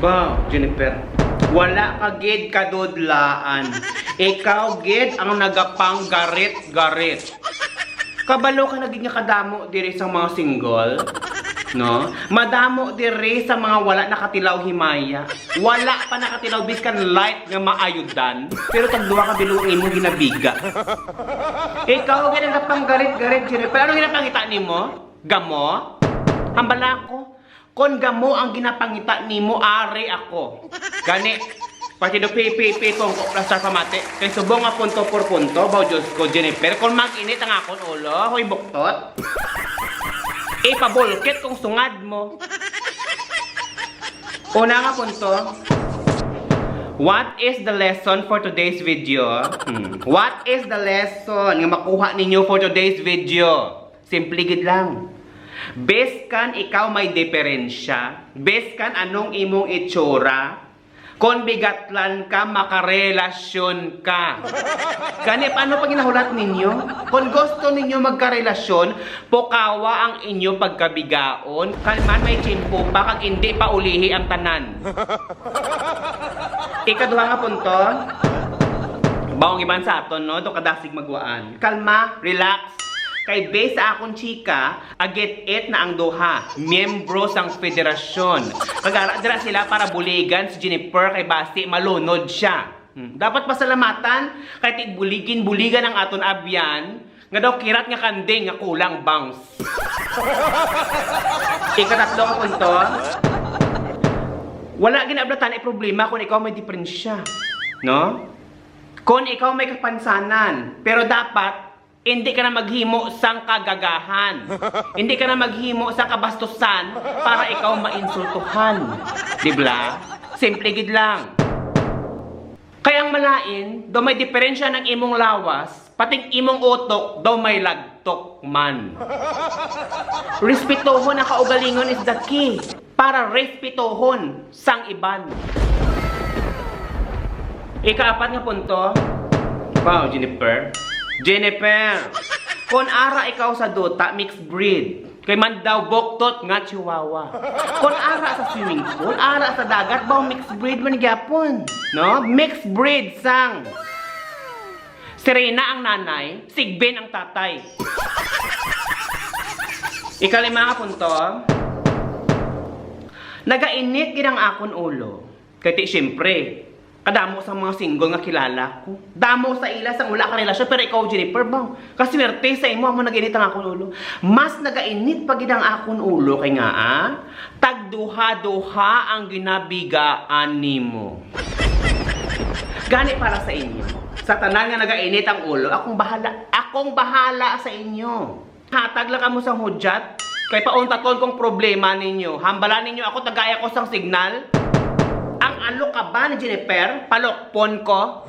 Wow, Jennifer. Wala ka gid kadudlaan. Ikaw gid ang nagapang garit-garit. Kabalo ka naging kadamo diri sa mga single, no? Madamo diri sa mga wala nakatilaw himaya. Wala pa nakatilaw biskan light nga maayudan, pero tagduwa ka biluang imo ginabiga. Ikaw gid ang nagapang garit-garit, Jennifer. Ano ginapangita nimo? Gamo? Hambala ko. Kon gamo ang ginapangita nimo, ari ako. Gani, pati do pipi kong plastar pamate. Kay subong nga punto por punto, baw Diyos ko, Jennifer. Kung mag-init ang akon ulo, ako'y buktot. Ipabulkit kung sungad mo. Una nga punto. What is the lesson for today's video? What is the lesson nga makuha ninyo for today's video? Simple gid lang. Beskan ikaw may diferensya, beskan anong imong itsura, kon bigatlan ka, makarelasyon ka. Kani, paano pag ginahulat ninyo? Kung gusto ninyo magkarelasyon, pukawa ang inyo pagkabigaon, kalman may chimpo pa, kag hindi pa ulihi ang tanan. Ikaduha nga punto, bawang iban sa aton, no? Ito kadasig magwaan. Kalma, relax. Kay base sa akong chika, agit-it na ang duha, miyembro sang federasyon. Kagara sila para buligan si Jennifer kay basti malunod siya. Dapat pasalamatan kay buligan ang aton abyan, nga daw kirat nga kanding nga kulang bangs. Ikatatlo ka punto. Wala ginablatan ay problema kung ikaw may diferensya, no? Kung ikaw may kapansanan, pero dapat hindi ka na maghimo sang kagagahan. Hindi ka na maghimo sang kabastusan para ikaw mainsultuhan. Dibla? Simple gid lang. Kaya ang malain, daw may diferensya ng imong lawas, pating imong utok, daw may lagtok man. Respetuhon ang kaugalingon is the key para respetuhon sang iban. Ikaapat nga punto. Wow, Jennifer. Jennifer, kung ara ikaw sa duta, mixed breed. Kay man daw boktot nga chihuahua. Kung ara sa swimming pool, ara sa dagat, baw mixed breed man gyapon. No? Mixed breed sang. Serena ang nanay, Sigbin ang tatay. Ikalima nga punto. Nagainit ginang akon ulo. Kaya siyempre, kadamo sa mga single nga kilala ko. Damo sa ila sang wala ka relasyon, pero ikaw, Jennifer, bang? Kasi swerte sa imo, mo nag-init ang akong ulo. Mas nagainit pag ang akong ulo, kay nga, tagduha-duha ang ginabigaan nimo. Gani para sa inyo. Sa tanan nga nagainit ang ulo, akong bahala sa inyo. Hatag lang kamo sang hudyat, kay pauntaton kong problema ninyo. Hambalan ninyo ako, tagaya ko sang signal. Ang ano ka ba ni Jennifer? Palokpon ko?